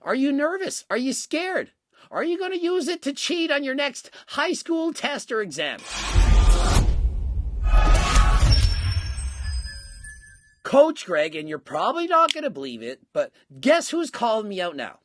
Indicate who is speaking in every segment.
Speaker 1: Are you nervous? Are you scared? Are you going to use it to cheat on your next high school test or exam? Coach Greg, and you're probably not going to believe it, but guess who's calling me out now?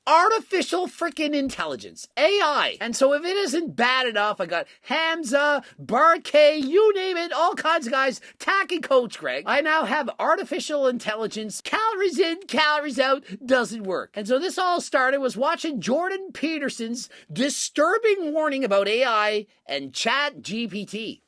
Speaker 1: Artificial freaking intelligence, AI. And so if it isn't bad enough, I got Hamza, Barkay, you name it, all kinds of guys attacking Coach Greg. I now have artificial intelligence, calories in, calories out, doesn't work. And so this all started was watching Jordan Peterson's disturbing warning about AI and ChatGPT.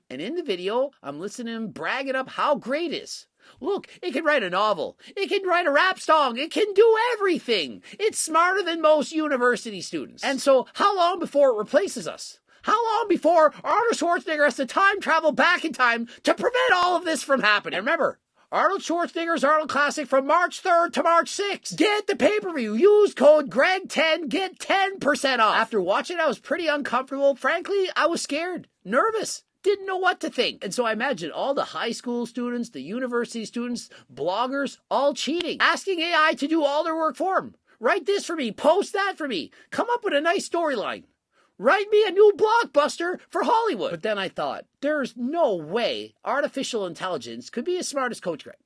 Speaker 1: And in the video, I'm listening to him bragging up how great it is. Look, it can write a novel. It can write a rap song. It can do everything. It's smarter than most university students. And so how long before it replaces us? How long before Arnold Schwarzenegger has to time travel back in time to prevent all of this from happening? And remember, Arnold Schwarzenegger's Arnold Classic from March 3rd to March 6th. Get the pay-per-view. Use code GREG10. Get 10% off. After watching, I was pretty uncomfortable. Frankly, I was scared, nervous. Didn't know what to think. And so I imagine all the high school students, the university students, bloggers, all cheating, asking AI to do all their work for them. Write this for me, post that for me, come up with a nice storyline. Write me a new blockbuster for Hollywood. But then I thought, there's no way artificial intelligence could be as smart as Coach Greg.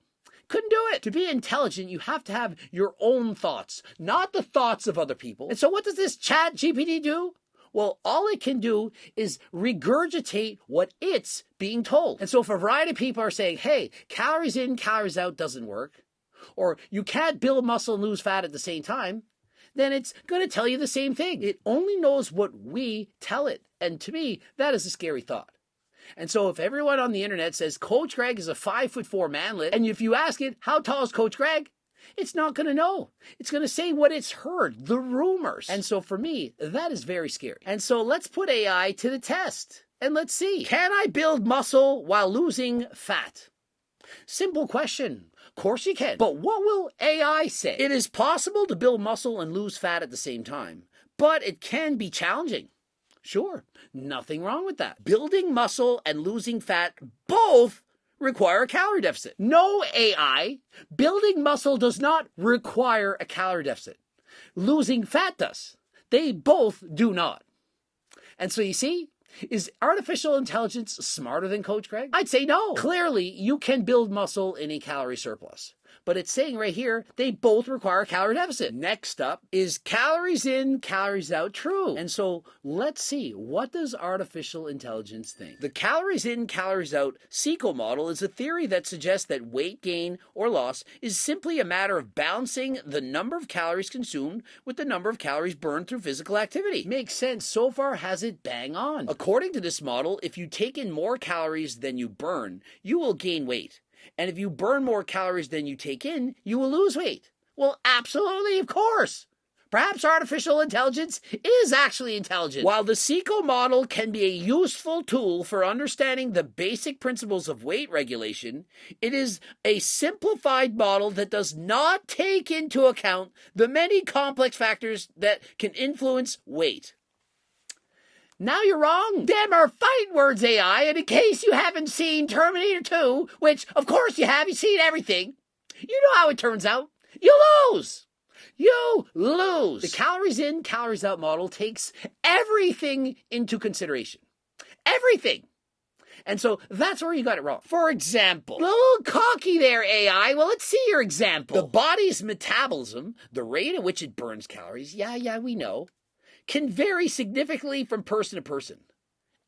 Speaker 1: Couldn't do it. To be intelligent, you have to have your own thoughts, not the thoughts of other people. And so what does this ChatGPT do? Well, all it can do is regurgitate what it's being told. And so if a variety of people are saying, hey, calories in, calories out doesn't work, or you can't build muscle and lose fat at the same time, then it's going to tell you the same thing. It only knows what we tell it. And to me, that is a scary thought. And so if everyone on the internet says Coach Greg is a 5'4" manlet, and if you ask it, how tall is Coach Greg? It's not going to know. It's going to say what it's heard, the rumors. And so for me, that is very scary. And so let's put AI to the test. And let's see, can I build muscle while losing fat? Simple question. Of course you can. But what will AI say? It is possible to build muscle and lose fat at the same time, but it can be challenging. Sure, nothing wrong with that. Building muscle and losing fat both require a calorie deficit. No AI, building muscle does not require a calorie deficit. Losing fat does. They both do not. And so you see, is artificial intelligence smarter than Coach Greg? I'd say no. Clearly, you can build muscle in a calorie surplus. But it's saying right here, they both require a calorie deficit. Next up, is calories in, calories out true? And so let's see, what does artificial intelligence think? The calories in, calories out CECO model is a theory that suggests that weight gain or loss is simply a matter of balancing the number of calories consumed with the number of calories burned through physical activity. Makes sense. So far, has it bang on? According to this model, if you take in more calories than you burn, you will gain weight. And if you burn more calories than you take in, you will lose weight. Well, absolutely, of course. Perhaps artificial intelligence is actually intelligent. While the CECO model can be a useful tool for understanding the basic principles of weight regulation, it is a simplified model that does not take into account the many complex factors that can influence weight. Now you're wrong. Them are fighting words, AI, and in case you haven't seen Terminator 2, which, of course you have, you've seen everything, you know how it turns out. You lose. You lose. The calories in, calories out model takes everything into consideration. Everything. And so that's where you got it wrong. For example, a little cocky there, AI. Well, let's see your example. The body's metabolism, the rate at which it burns calories, yeah, we know, can vary significantly from person to person.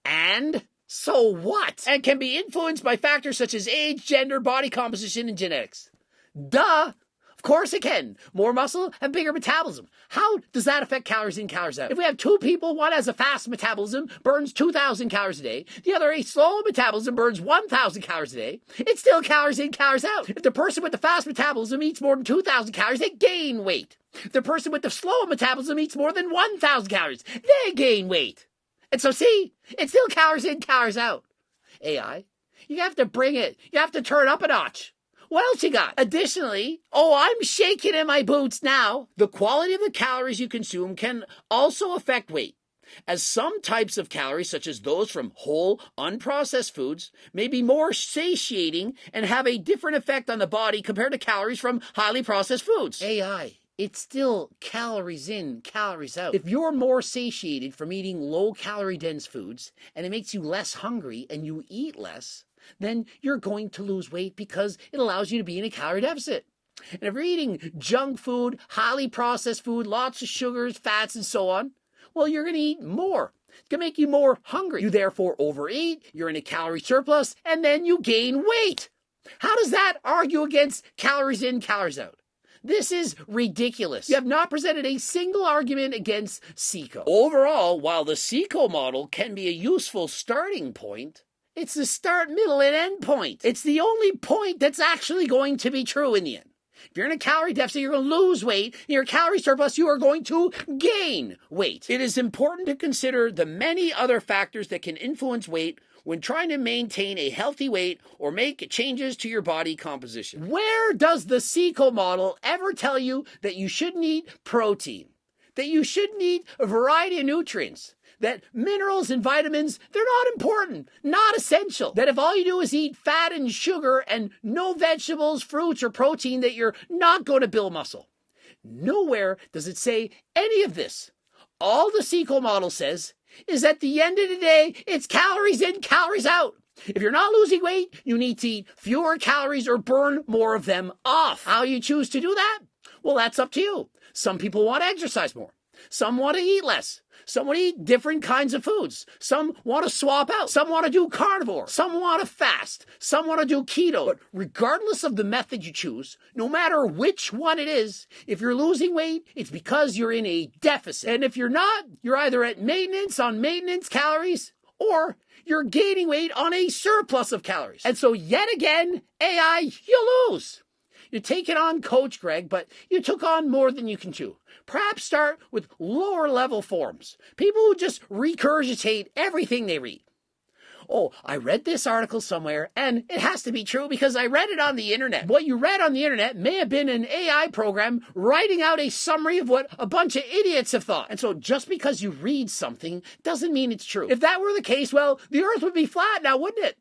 Speaker 1: And so what? And can be influenced by factors such as age, gender, body composition, and genetics. Duh! Of course it can. More muscle and bigger metabolism. How does that affect calories in, calories out? If we have two people, one has a fast metabolism, burns 2,000 calories a day. The other, a slow metabolism, burns 1,000 calories a day. It's still calories in, calories out. If the person with the fast metabolism eats more than 2,000 calories, they gain weight. The person with the slow metabolism eats more than 1,000 calories. They gain weight. And so see, it's still calories in, calories out. AI, you have to bring it. You have to turn up a notch. What else you got? Additionally, I'm shaking in my boots now. The quality of the calories you consume can also affect weight, as some types of calories, such as those from whole, unprocessed foods, may be more satiating and have a different effect on the body compared to calories from highly processed foods. AI, it's still calories in, calories out. If you're more satiated from eating low-calorie dense foods and it makes you less hungry and you eat less, then you're going to lose weight because it allows you to be in a calorie deficit. And if you're eating junk food, highly processed food, lots of sugars, fats, and so on, well, you're going to eat more. It's going to make you more hungry. You therefore overeat, you're in a calorie surplus, and then you gain weight. How does that argue against calories in, calories out? This is ridiculous. You have not presented a single argument against CICO. Overall, while the CICO model can be a useful starting point, it's the start, middle, and end point. It's the only point that's actually going to be true in the end. If you're in a calorie deficit, you're going to lose weight. In your calorie surplus, you are going to gain weight. It is important to consider the many other factors that can influence weight when trying to maintain a healthy weight or make changes to your body composition. Where does the CICO model ever tell you that you shouldn't eat protein, that you shouldn't eat a variety of nutrients, that minerals and vitamins, they're not important, not essential, that if all you do is eat fat and sugar and no vegetables, fruits, or protein, that you're not going to build muscle? Nowhere does it say any of this. All the CICO model says is at the end of the day, it's calories in, calories out. If you're not losing weight, you need to eat fewer calories or burn more of them off. How you choose to do that? Well, that's up to you. Some people want to exercise more. Some want to eat less. Some want to eat different kinds of foods. Some want to swap out. Some want to do carnivore. Some want to fast. Some want to do keto. But regardless of the method you choose, no matter which one it is, if you're losing weight, it's because you're in a deficit. And if you're not, you're either at maintenance on maintenance calories or you're gaining weight on a surplus of calories. And so yet again, AI, you lose. You're taking on Coach Greg, but you took on more than you can chew. Perhaps start with lower level forms. People who just regurgitate everything they read. Oh, I read this article somewhere, and it has to be true because I read it on the internet. What you read on the internet may have been an AI program writing out a summary of what a bunch of idiots have thought. And so just because you read something doesn't mean it's true. If that were the case, well, the earth would be flat now, wouldn't it?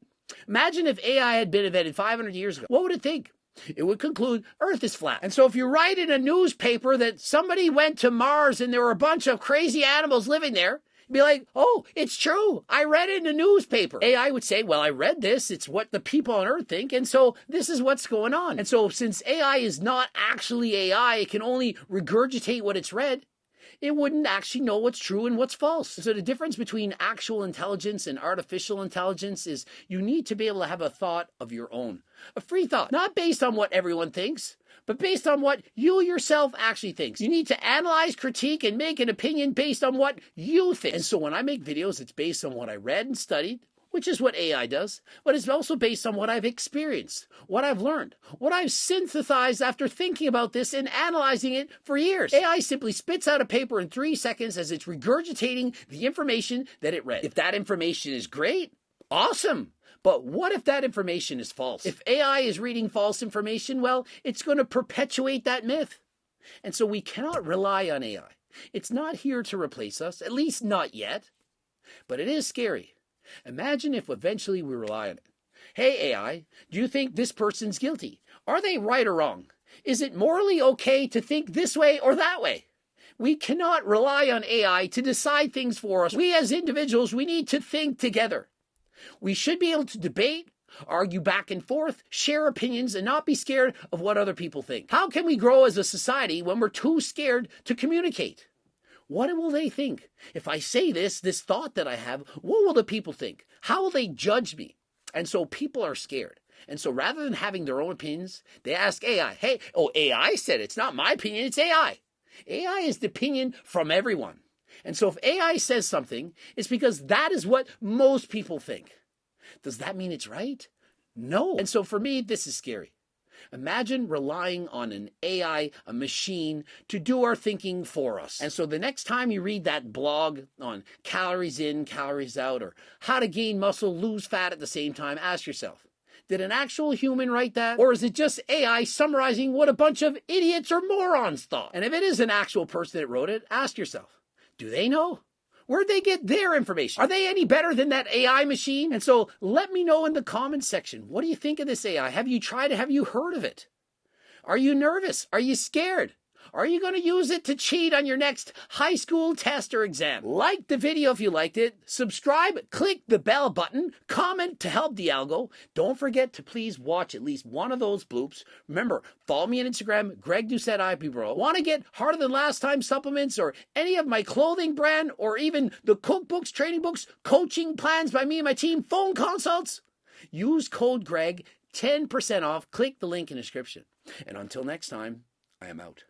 Speaker 1: Imagine if AI had been invented 500 years ago. What would it think? It would conclude Earth is flat. And so if you write in a newspaper that somebody went to Mars and there were a bunch of crazy animals living there, you'd be like, oh, it's true. I read it in the newspaper. AI would say, well, I read this. It's what the people on Earth think. And so this is what's going on. And so since AI is not actually AI, it can only regurgitate what it's read. It wouldn't actually know what's true and what's false. So the difference between actual intelligence and artificial intelligence is you need to be able to have a thought of your own. A free thought, not based on what everyone thinks, but based on what you yourself actually thinks. You need to analyze, critique, and make an opinion based on what you think. And so when I make videos, it's based on what I read and studied, which is what AI does, but it's also based on what I've experienced, what I've learned, what I've synthesized after thinking about this and analyzing it for years. AI simply spits out a paper in 3 seconds as it's regurgitating the information that it read. If that information is great, awesome. But what if that information is false? If AI is reading false information, well, it's going to perpetuate that myth. And so we cannot rely on AI. It's not here to replace us, at least not yet. But it is scary. Imagine if eventually we rely on it. Hey, AI, do you think this person's guilty? Are they right or wrong? Is it morally okay to think this way or that way? We cannot rely on AI to decide things for us. We as individuals, we need to think together. We should be able to debate, argue back and forth, share opinions, and not be scared of what other people think. How can we grow as a society when we're too scared to communicate? What will they think? If I say this thought that I have, what will the people think? How will they judge me? And so people are scared. And so rather than having their own opinions, they ask AI, hey, oh, AI said it's not my opinion, it's AI. AI is the opinion from everyone. And so if AI says something, it's because that is what most people think. Does that mean it's right? No. And so for me, this is scary. Imagine relying on an AI, a machine, to do our thinking for us. And so the next time you read that blog on calories in, calories out, or how to gain muscle, lose fat at the same time, ask yourself, did an actual human write that? Or is it just AI summarizing what a bunch of idiots or morons thought? And if it is an actual person that wrote it, ask yourself, do they know? Where'd they get their information? Are they any better than that AI machine? And so let me know in the comments section. What do you think of this AI? Have you tried it? Have you heard of it? Are you nervous? Are you scared? Are you going to use it to cheat on your next high school test or exam? Like the video if you liked it. Subscribe, click the bell button, comment to help the algo. Don't forget to please watch at least one of those bloops. Remember, follow me on Instagram, Greg Doucette IP Bro. Want to get Harder Than Last Time supplements or any of my clothing brand or even the cookbooks, training books, coaching plans by me and my team, phone consults? Use code Greg, 10% off. Click the link in the description. And until next time, I am out.